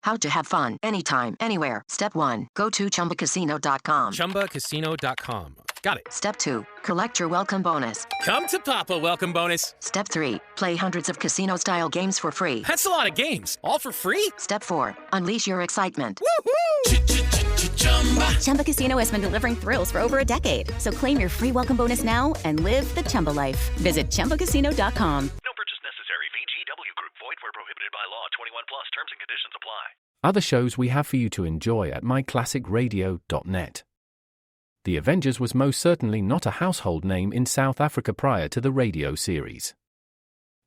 How to have fun anytime, anywhere. Step 1. Go to ChumbaCasino.com. ChumbaCasino.com. Got it. Step 2. Collect your welcome bonus. Come to Papa welcome bonus. Step 3. Play hundreds of casino-style games for free. That's a lot of games. All for free? Step 4. Unleash your excitement. Woohoo! Chumba Casino has been delivering thrills for over a decade. So claim your free welcome bonus now and live the Chumba life. Visit ChumbaCasino.com. No purchase necessary. VGW Group. Void where prohibited by law. 21 plus. Terms and conditions apply. Other shows we have for you to enjoy at myclassicradio.net. The Avengers was most certainly not a household name in South Africa prior to the radio series.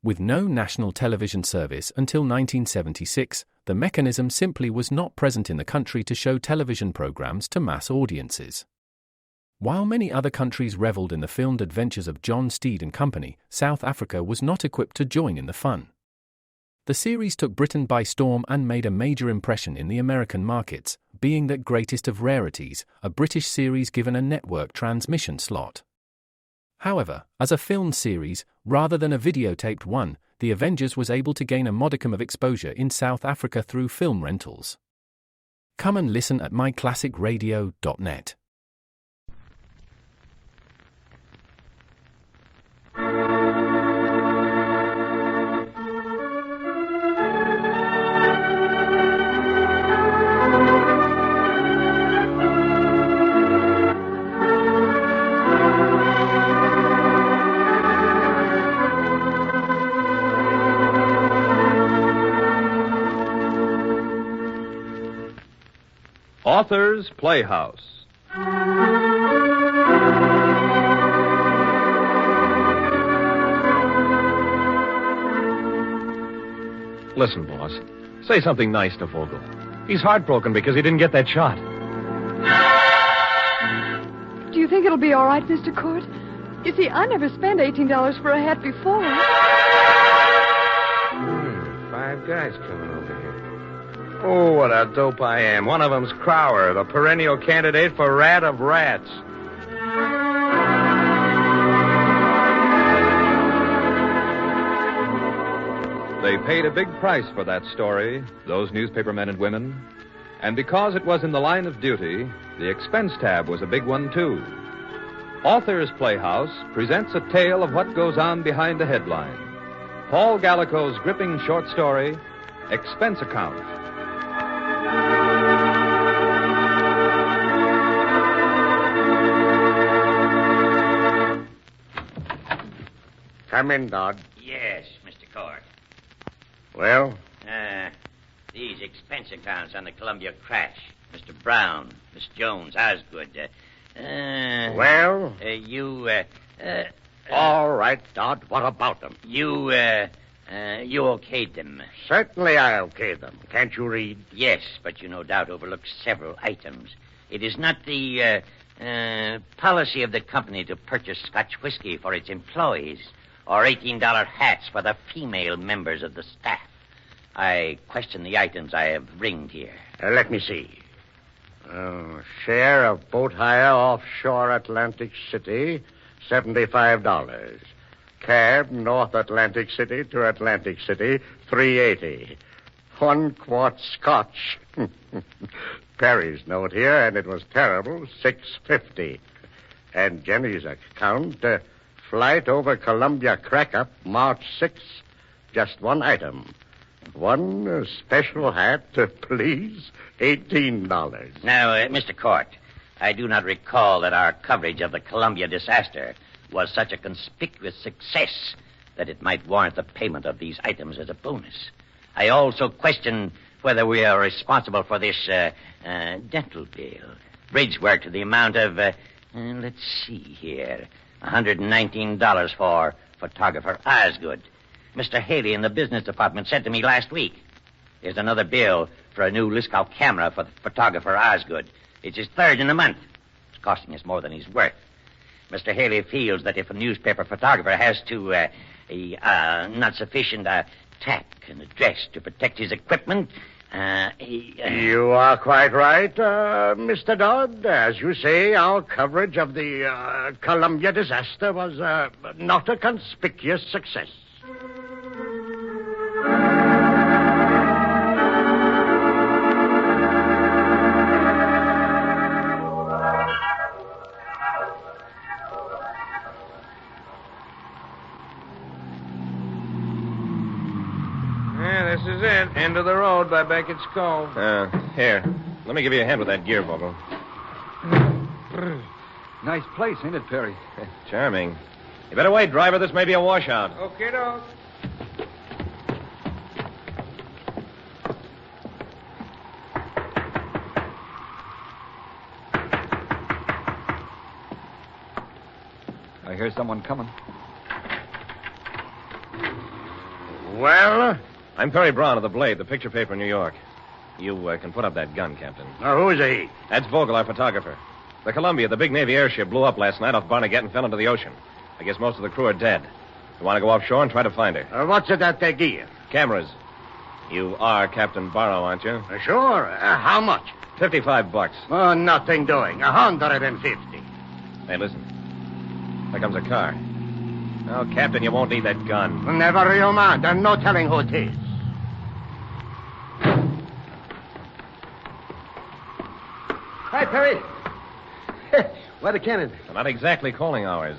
With no national television service until 1976, the mechanism simply was not present in the country to show television programs to mass audiences. While many other countries reveled in the filmed adventures of John Steed and company, South Africa was not equipped to join in the fun. The series took Britain by storm and made a major impression in the American markets, being that greatest of rarities, a British series given a network transmission slot. However, as a film series, rather than a videotaped one, The Avengers was able to gain a modicum of exposure in South Africa through film rentals. Come and listen at myclassicradio.net. Author's Playhouse. Listen, boss. Say something nice to Vogel. He's heartbroken because he didn't get that shot. Do you think it'll be all right, Mr. Court? You see, I never spent $18 for a hat before. Five guys coming over here. Oh, what a dope I am. One of them's Crower, the perennial candidate for Rat of Rats. They paid a big price for that story, those newspaper men and women. And because it was in the line of duty, the expense tab was a big one, too. Author's Playhouse presents a tale of what goes on behind the headline. Paul Gallico's gripping short story, Expense Account. Come in, Dodd. Yes, Mr. Court. Well? These expense accounts on the Columbia crash. Mr. Brown, Miss Jones, Osgood. Well? All right, Dodd. What about them? You okayed them. Certainly I okayed them. Can't you read? Yes, but you no doubt overlooked several items. It is not the policy of the company to purchase Scotch whiskey for its employees or $18 hats for the female members of the staff. I question the items I have ringed here. Let me see. Share of boat hire offshore Atlantic City, $75. Cab North Atlantic City to Atlantic City, $3.80. 1 quart Scotch. Perry's note here, and it was terrible, $6.50. And Jenny's account, flight over Columbia crack-up, March 6th. Just one item. One special hat, please, $18. Now, Mr. Court, I do not recall that our coverage of the Columbia disaster was such a conspicuous success that it might warrant the payment of these items as a bonus. I also question whether we are responsible for this dental bill. Bridge work to the amount of, let's see here, $119 for photographer Osgood. Mr. Haley in the business department said to me last week, there's another bill for a new Liskow camera for the photographer Osgood. It's his third in a month. It's costing us more than he's worth. Mr. Haley feels that if a newspaper photographer has to, not sufficient tack and address to protect his equipment, You are quite right, Mr. Dodd. As you say, our coverage of the Columbia disaster was not a conspicuous success. end of the road by Beckett's Cove. Here. Let me give you a hand with that gear, Vogel. Nice place, ain't it, Perry? Charming. You better wait, driver. This may be a washout. Okay, dog. I hear someone coming. Well? I'm Perry Brown of The Blade, the picture paper in New York. You can put up that gun, Captain. Now, who's he? That's Vogel, our photographer. The Columbia, the big Navy airship, blew up last night off Barnegat and fell into the ocean. I guess most of the crew are dead. You want to go offshore and try to find her? What's it that they gear? Cameras. You are Captain Barrow, aren't you? Sure. How much? $55. Oh, nothing doing. 150. Hey, listen. There comes a car. Oh, Captain, you won't need that gun. Never you mind. There's no telling who it is. Hi, Perry. Why the cannon? Well, not exactly calling hours.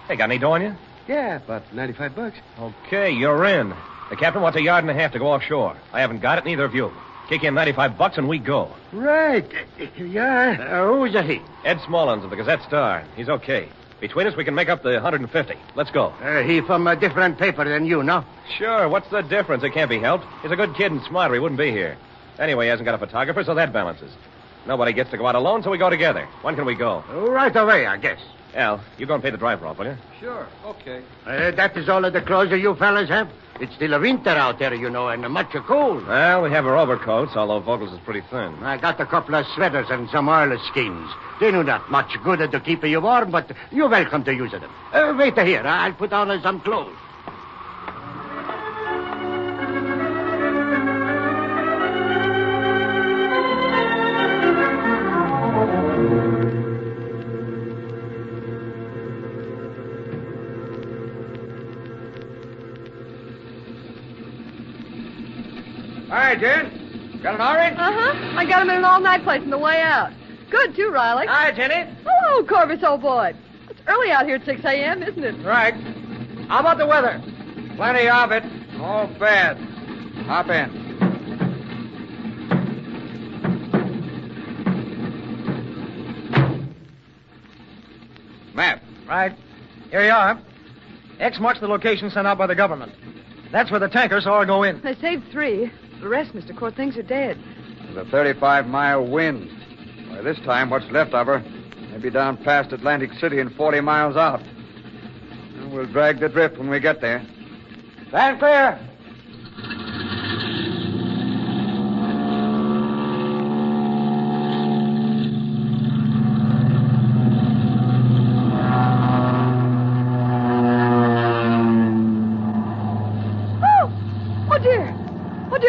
Hey, got any dough on you? Yeah, about $95. Okay, you're in. The captain wants a yard and a half to go offshore. I haven't got it, neither of you. Kick in $95 and we go. Right. Yeah. Who's he? Ed Smallins of the Gazette-Star. He's okay. Between us, we can make up the 150. Let's go. He from a different paper than you, no? Sure. What's the difference? It can't be helped. He's a good kid and smart, or he wouldn't be here. Anyway, he hasn't got a photographer, so that balances. Nobody gets to go out alone, so we go together. When can we go? Right away, I guess. Al, you go and pay the driver off, will you? Sure. Okay. That is all of the clothes you fellas have? It's still a winter out there, you know, and much cold. Well, we have our overcoats, although Vogel's is pretty thin. I got a couple of sweaters and some oilskins. They do not much good to keep you warm, but you're welcome to use them. Wait here. I'll put on some clothes. Hi, Jen. Got an orange? Uh-huh. I got him in an all-night place on the way out. Good, too, Riley. Hi, Jenny. Hello, Corvus, old boy. It's early out here at 6 a.m., isn't it? Right. How about the weather? Plenty of it. Oh, bad. Hop in. Map. Right. Here you are. X marks the location sent out by the government. That's where the tankers saw her go in. They saved 3. The rest, Mr. Court, thinks are dead. There's a 35-mile wind. By this time, what's left of her may be down past Atlantic City and 40 miles out. We'll drag the drift when we get there. Stand clear.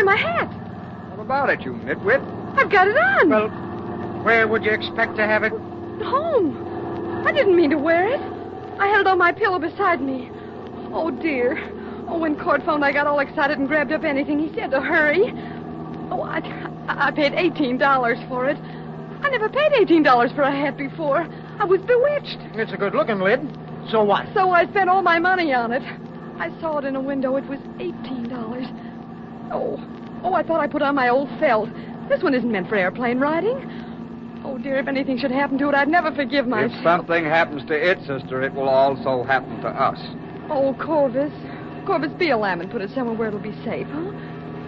My hat. What about it, you nitwit? I've got it on. Well, where would you expect to have it? Home. I didn't mean to wear it. I had it on my pillow beside me. Oh, dear. Oh, when Court phoned, I got all excited and grabbed up anything he said to hurry. Oh, I paid $18 for it. I never paid $18 for a hat before. I was bewitched. It's a good-looking lid. So what? So I spent all my money on it. I saw it in a window. It was $18. Oh, I thought I put on my old felt. This one isn't meant for airplane riding. Oh, dear, if anything should happen to it, I'd never forgive myself. If something happens to it, sister, it will also happen to us. Oh, Corvus. Corvus, be a lamb and put it somewhere where it'll be safe, huh?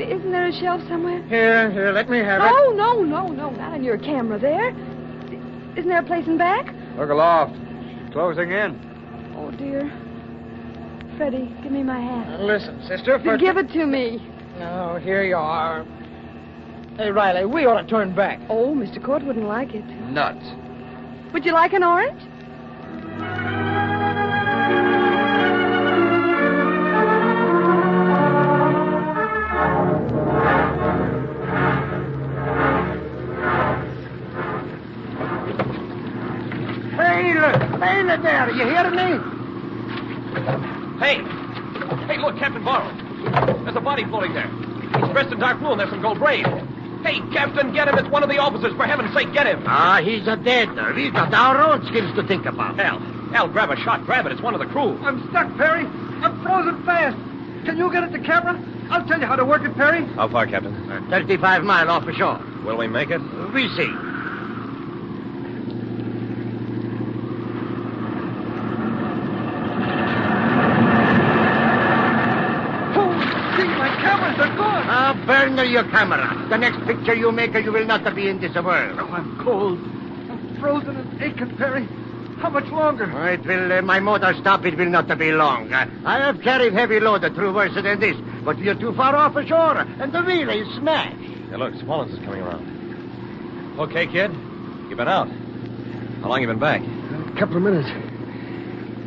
Isn't there a shelf somewhere? Here, let me have it. Oh, no, not on your camera there. Isn't there a place in back? Look aloft. Closing in. Oh, dear. Freddie, give me my hat. Listen, sister, Give it to me. Oh, here you are. Hey, Riley, we ought to turn back. Oh, Mr. Court wouldn't like it. Nuts. Would you like an orange? Hey, look there. You hear me? Hey, look, Captain Barrow. There's a body floating there. He's dressed in dark blue and there's some gold braid. Hey, Captain, get him. It's one of the officers. For heaven's sake, get him. He's a dead. We've got our own skins to think about. Al, grab a shot. Grab it. It's one of the crew. I'm stuck, Perry. I'm frozen fast. Can you get at the camera? I'll tell you how to work it, Perry. How far, Captain? 35 mile off the shore. Will we make it? We see. Burn your camera. The next picture you make, you will not be in this world. Oh, I'm cold. I'm frozen and aching, Perry. How much longer? It will. My motor stop. It will not be long. I have carried heavy load through worse than this, but you're too far off ashore, and the wheel is smashed. Hey, look, Smollins is coming around. Okay, kid. You've been out. How long you been back? A couple of minutes.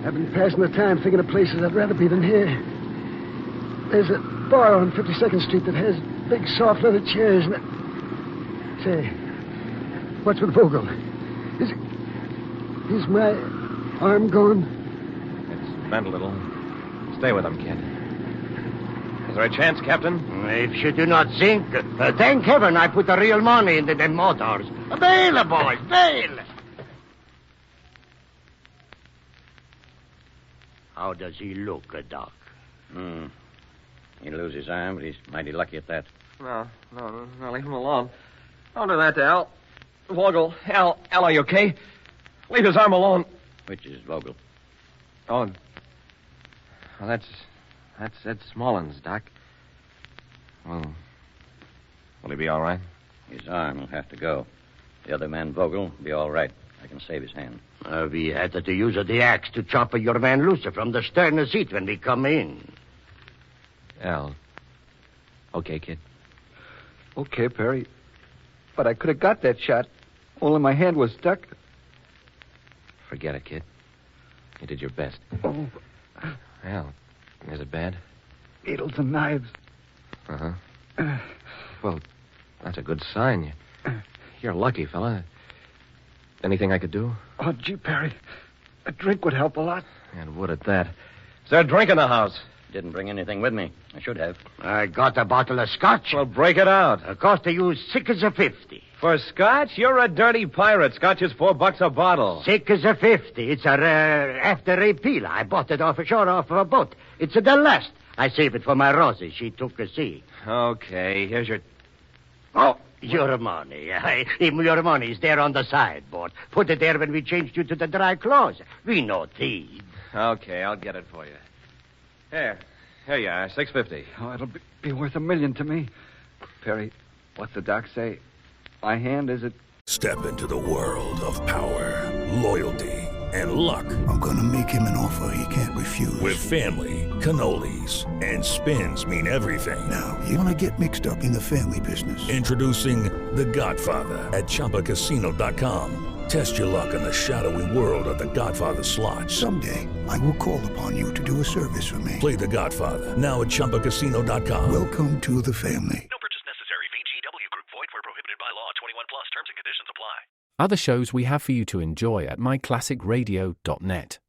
I've been passing the time thinking of places I'd rather be than here. There's a bar on 52nd Street that has big soft leather chairs. Say, what's with Vogel? Is my arm gone? It's bent a little. Stay with him, kid. Is there a chance, Captain? If you do not sink, thank heaven I put the real money into them motors. Bail, boys, bail! How does he look, Doc? He'd lose his arm, but he's mighty lucky at that. No, leave him alone. Don't do that to Al. Vogel, Al, are you okay? Leave his arm alone. Which is Vogel? Oh, well, that's Ed Smollins, Doc. Well, will he be all right? His arm will have to go. The other man, Vogel, will be all right. I can save his hand. We had to use the axe to chop your man loose from the stern seat when we come in. Al. Okay, kid. Okay, Perry. But I could have got that shot. Only my hand was stuck. Forget it, kid. You did your best. Oh. Al, is it bad? Needles and knives. Uh-huh. Well, that's a good sign. You're lucky, fella. Anything I could do? Oh, gee, Perry. A drink would help a lot. And would at that. Is there a drink in the house? Didn't bring anything with me. I should have. I got a bottle of scotch. Well, break it out. Cost you $6.50. For scotch? You're a dirty pirate. Scotch is $4 a bottle. $6.50. It's after a peel. I bought it off ashore off of a boat. It's the last. I saved it for my Rosie. She took a sea. Okay, here's your... Oh, your money. Your money is there on the sideboard. Put it there when we changed you to the dry clothes. We no thieves. Okay, I'll get it for you. Here you are, $6.50. Oh, it'll be worth $1 million to me. Perry, what's the doc say? My hand, is it? Step into the world of power, loyalty, and luck. I'm gonna make him an offer he can't refuse. With family, cannolis, and spins mean everything. Now, you wanna get mixed up in the family business. Introducing The Godfather at ChumbaCasino.com. Test your luck in the shadowy world of The Godfather slot. Someday, I will call upon you to do a service for me. Play The Godfather, now at ChumbaCasino.com. Welcome to the family. No purchase necessary. VGW Group. Void where prohibited by law. 21 plus. Terms and conditions apply. Other shows we have for you to enjoy at myclassicradio.net.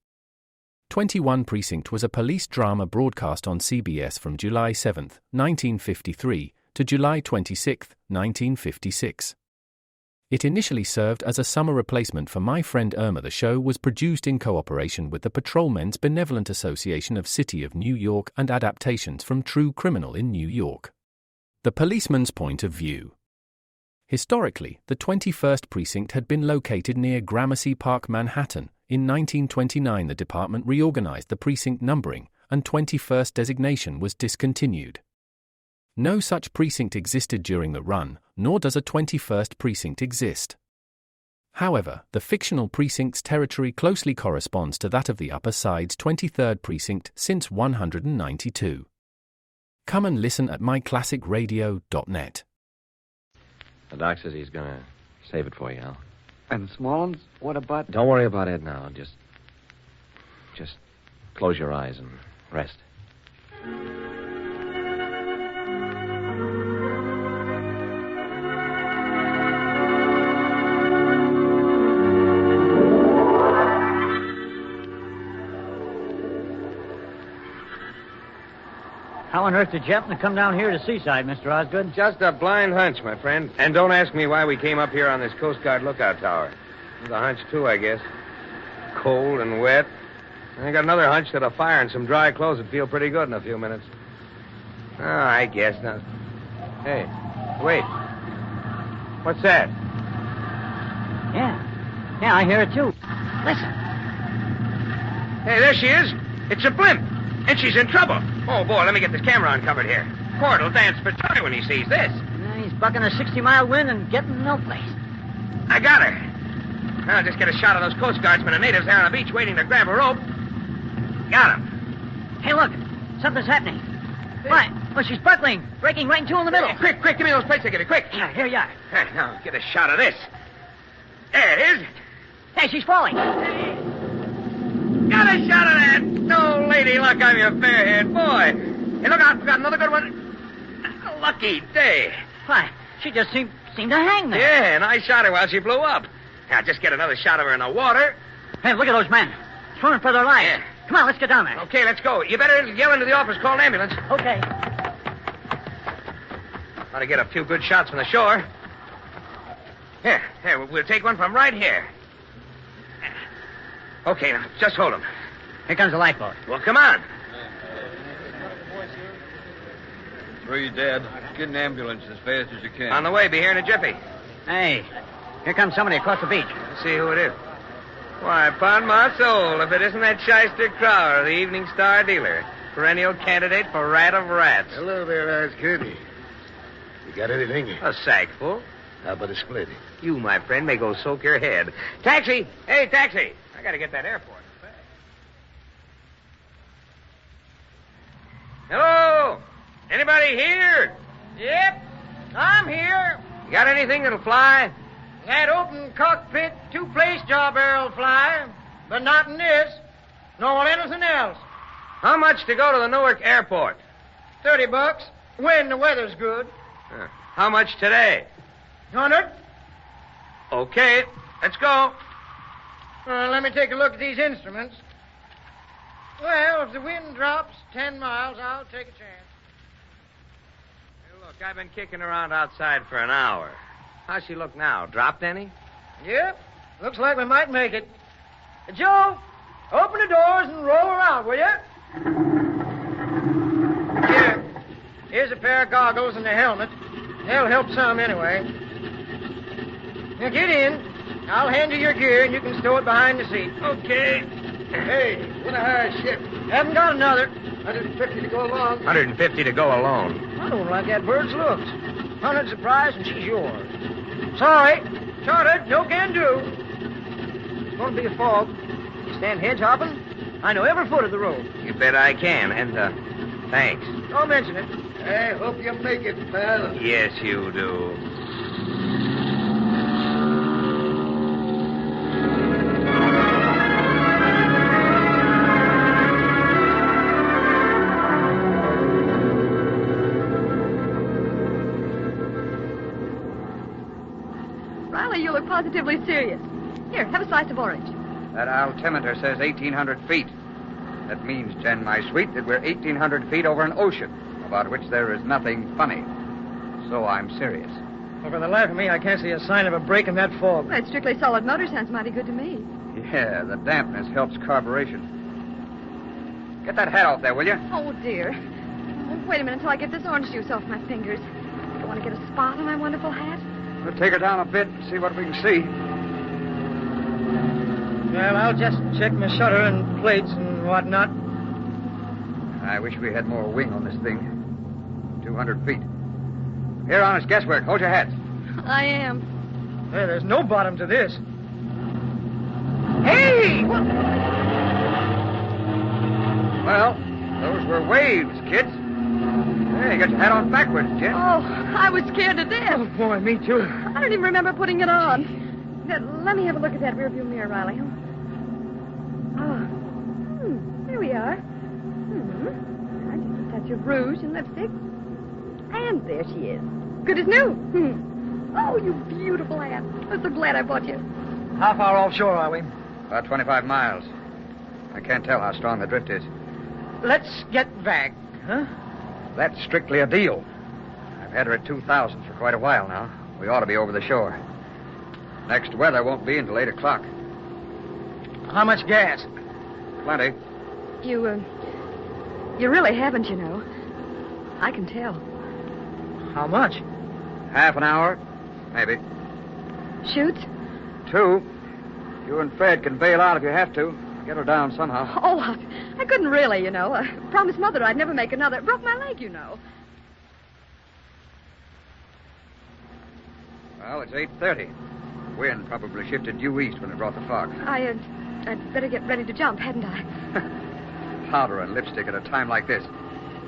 21 Precinct was a police drama broadcast on CBS from July 7, 1953 to July 26, 1956. It initially served as a summer replacement for My Friend Irma. The show was produced in cooperation with the Patrolmen's Benevolent Association of City of New York and adaptations from True Criminal in New York. The Policeman's Point of View. Historically, the 21st Precinct had been located near Gramercy Park, Manhattan. In 1929, the department reorganized the precinct numbering, and 21st designation was discontinued. No such precinct existed during the run, nor does a 21st precinct exist. However, the fictional precinct's territory closely corresponds to that of the Upper Side's 23rd precinct since 192. Come and listen at myclassicradio.net. The doc says he's going to save it for you, Al. And Smollins? What about... Don't worry about Ed now. Just close your eyes and rest. How on earth did you happen to come down here to Seaside, Mr. Osgood? Just a blind hunch, my friend. And don't ask me why we came up here on this Coast Guard lookout tower. It was a hunch, too, I guess. Cold and wet. I got another hunch that a fire and some dry clothes would feel pretty good in a few minutes. Oh, I guess not. Hey, wait. What's that? Yeah, I hear it too. Listen. Hey, there she is. It's a blimp. And she's in trouble. Oh, boy, let me get this camera uncovered here. Cord will dance for joy when he sees this. He's bucking a 60-mile wind and getting no place. I got her. I'll just get a shot of those Coast Guardsmen and natives there on the beach waiting to grab a rope. Got him. Hey, look. Something's happening. Why? Well, she's buckling, breaking right in two in the middle. Hey, quick, give me those plates again, quick. Yeah, here you are. Now, get a shot of this. There it is. Hey, she's falling. Got a shot of that. No lady luck, I'm your fair-haired boy. Hey, look out, we got another good one. A lucky day. Why, she just seemed to hang there. Yeah, and I shot her while she blew up. Now, just get another shot of her in the water. Hey, look at those men. Swimming for their lives. Yeah. Come on, let's get down there. Okay, let's go. You better yell into the office, call an ambulance. Okay. Ought to get a few good shots from the shore. Here, we'll take one from right here. Okay, now, just hold him. Here comes the lifeboat. Well, come on. 3 dead. Get an ambulance as fast as you can. On the way, be here in a jiffy. Hey, here comes somebody across the beach. Let's see who it is. Why, upon my soul, if it isn't that shyster Crowder, the Evening Star dealer, perennial candidate for rat of rats. Hello there, Osgood. You got anything? A sackful. How about a split? You, my friend, may go soak your head. Taxi! Hey, taxi! I gotta get that airport. Hello? Anybody here? Yep, I'm here. You got anything that'll fly? That open cockpit, 2-place jaw barrel fly, but not in this. Nor anything else. How much to go to the Newark airport? $30, when the weather's good. How much today? 100. Okay, let's go. Let me take a look at these instruments. Well, if the wind drops 10 miles, I'll take a chance. Hey, look, I've been kicking around outside for an hour. How's she look now? Dropped any? Yep, looks like we might make it. Joe, open the doors and roll her out, will you? Here. Here's a pair of goggles and a helmet. They'll help some anyway. Now get in. I'll hand you your gear and you can stow it behind the seat. Okay. Hey, want to hire a ship? Haven't got another. 150 to go along. 150 to go alone. I don't like that bird's looks. 100's the price and she's yours. Sorry. Chartered, no can do. It's going to be a fog. You stand hedge hopping? I know every foot of the road. You bet I can. And, thanks. Don't mention it. I hope you make it, pal. Yes, you do. Riley, you look positively serious. Here, have a slice of orange. That altimeter says 1,800 feet. That means, Jen, my sweet, that we're 1,800 feet over an ocean, about which there is nothing funny. So I'm serious. Well, for the life of me, I can't see a sign of a break in that fog. That strictly solid motor sounds mighty good to me. Yeah, the dampness helps carburation. Get that hat off there, will you? Oh, dear. Oh, wait a minute until I get this orange juice off my fingers. You want to get a spot on my wonderful hat? We'll take her down a bit and see what we can see. Well, I'll just check my shutter and plates and whatnot. I wish we had more wing on this thing. 200 feet. Here, honest guesswork. Hold your hats. I am. Hey, there's no bottom to this. Hey! Well, those were waves, kids. Hey, you got your hat on backwards, Jen. Oh, I was scared to death. Oh, boy, me too. I don't even remember putting it on. Let me have a look at that rearview mirror, Riley. Oh. There we are. I just a touch of rouge and lipstick. And there she is. Good as new. Oh, you beautiful hat. I'm so glad I bought you. How far offshore are we? About 25 miles. I can't tell how strong the drift is. Let's get back, huh? That's strictly a deal. I've had her at 2,000 for quite a while now. We ought to be over the shore. Next weather won't be until 8 o'clock. How much gas? Plenty. You really haven't, you know. I can tell. How much? Half an hour, maybe. Shoots? 2. You and Fred can bail out if you have to. Get her down somehow. Oh, I couldn't really, you know. I promised Mother I'd never make another. Broke my leg, you know. Well, it's 8:30. Wind probably shifted due east when it brought the fog. I'd better get ready to jump, hadn't I? Powder and lipstick at a time like this.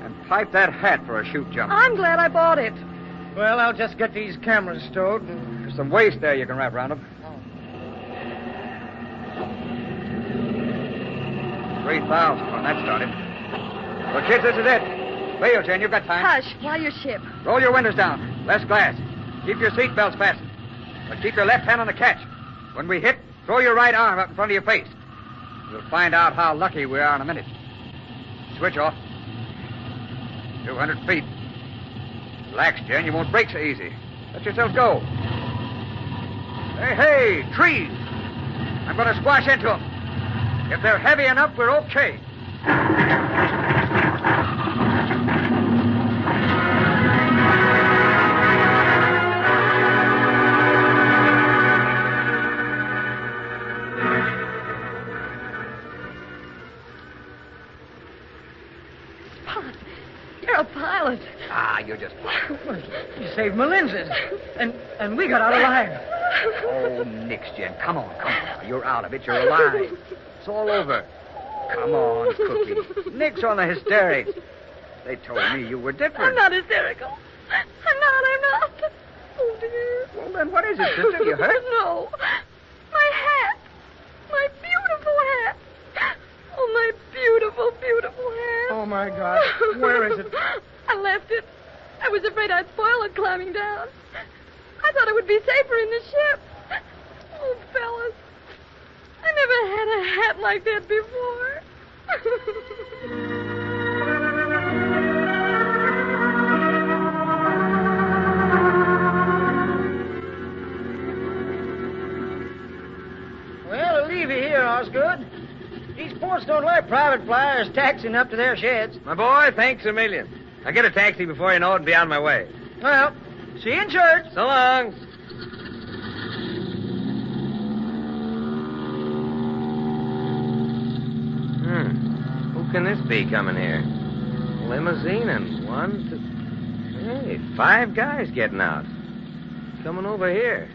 And pipe that hat for a shoot jump. I'm glad I bought it. Well, I'll just get these cameras stowed and... There's some waste there you can wrap around them. 3,000 when that started. Well, kids, this is it. Lay your chin, you've got time. Hush, fly your ship. Roll your windows down. Less glass. Keep your seat belts fastened. But keep your left hand on the catch. When we hit, throw your right arm up in front of your face. You'll find out how lucky we are in a minute. Switch off. 200 feet. Relax, Jen. You won't break so easy. Let yourself go. Hey, trees. I'm going to squash into them. If they're heavy enough, we're okay. Spot, you're a pilot. Ah, you're just... You saved my lenses. And we got out alive. Oh, nix, Jen. Come on. You're out of it. You're alive. It's all over. Come on, Cookie. Nix on the hysterics. They told me you were different. I'm not hysterical. I'm not. Oh, dear. Well, then what is it, sister? You hurt? No. My hat. My beautiful hat. Oh, my beautiful, beautiful hat. Oh, my God. Where is it? I left it. I was afraid I'd spoil it climbing down. I thought it would be safer in the ship. Oh, fellas. I never had a hat like that before. Well, I'll leave you here, Osgood. These ports don't like private flyers taxiing up to their sheds. My boy, thanks a million. I'll get a taxi before you know it and be on my way. Well, see you in church. So long. Who can this be coming here? Limousine and 1, 2... Hey, 5 guys getting out. Coming over here.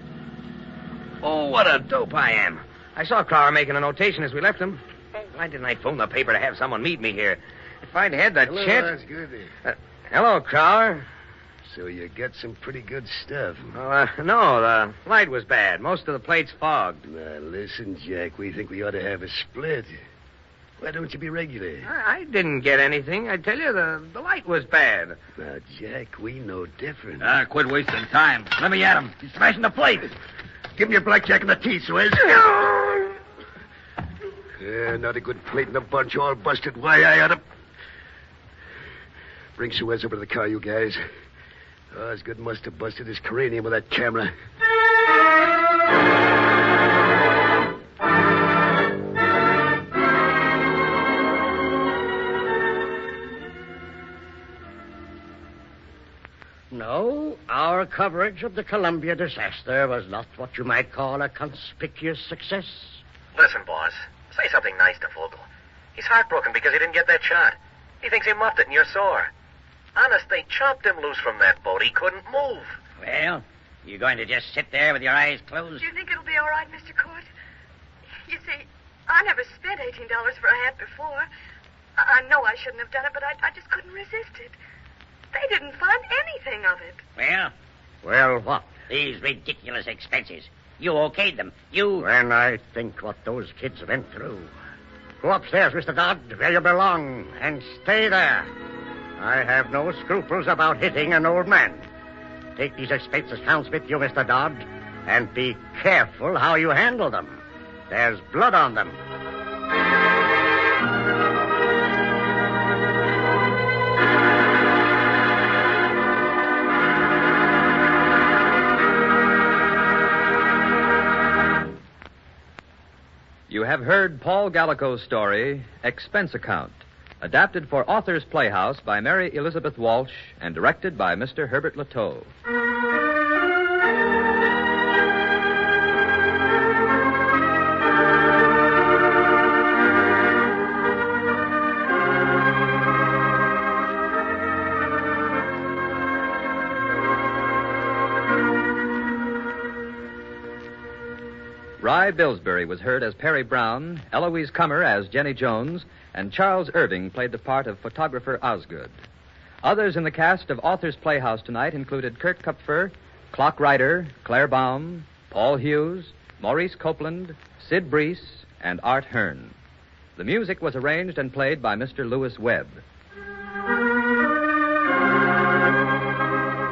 Oh, what a dope I am. I saw Crowder making a notation as we left him. Why didn't I phone the paper to have someone meet me here? If I'd had the Hello, chance... Osgood. Hello, Crowder. So you got some pretty good stuff. No, the light was bad. Most of the plate's fogged. Now, listen, Jack, we think we ought to have a split. Why don't you be regular? I didn't get anything. I tell you, the light was bad. Now, Jack, we know different. Quit wasting time. Let me at him. He's smashing the plate. Give me your blackjack in the teeth, Suez. Not a good plate in the bunch, all busted. Why, I ought to... Bring Suez over to the car, you guys. Osgood must have busted his cranium with that camera. No, our coverage of the Columbia disaster was not what you might call a conspicuous success. Listen, boss. Say something nice to Vogel. He's heartbroken because he didn't get that shot. He thinks he muffed it and you're sore. Honest, they chopped him loose from that boat. He couldn't move. Well, you going to just sit there with your eyes closed? Do you think it'll be all right, Mr. Court? You see, I never spent $18 for a hat before. I know I shouldn't have done it, but I just couldn't resist it. They didn't find anything of it. Well, what? These ridiculous expenses. You okayed them. When I think what those kids went through. Go upstairs, Mr. Dodd, where you belong, and stay there. I have no scruples about hitting an old man. Take these expense accounts with you, Mr. Dodd, and be careful how you handle them. There's blood on them. You have heard Paul Gallico's story, Expense Account, Adapted for Authors Playhouse by Mary Elizabeth Walsh and directed by Mr. Herbert Lateau. Rye Billsbury was heard as Perry Brown, Eloise Cummer as Jenny Jones, and Charles Irving played the part of photographer Osgood. Others in the cast of Authors Playhouse tonight included Kurt Kupfer, Clock Ryder, Claire Baum, Paul Hughes, Maurice Copeland, Sid Breese, and Art Hearn. The music was arranged and played by Mr. Lewis Webb.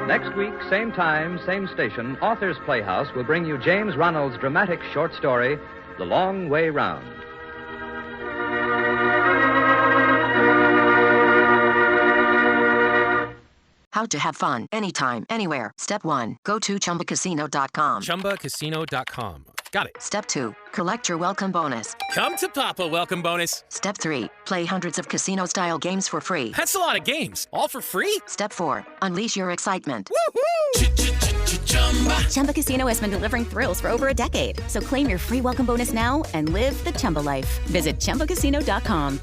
Next week, same time, same station, Authors Playhouse will bring you James Ronald's dramatic short story, The Long Way Round. How to have fun anytime, anywhere. Step 1. Go to ChumbaCasino.com. ChumbaCasino.com. Got it. Step 2. Collect your welcome bonus. Come to Papa Welcome Bonus. Step 3. Play hundreds of casino-style games for free. That's a lot of games. All for free? Step 4. Unleash your excitement. Chumba Casino has been delivering thrills for over a decade. So claim your free welcome bonus now and live the Chumba life. Visit ChumbaCasino.com.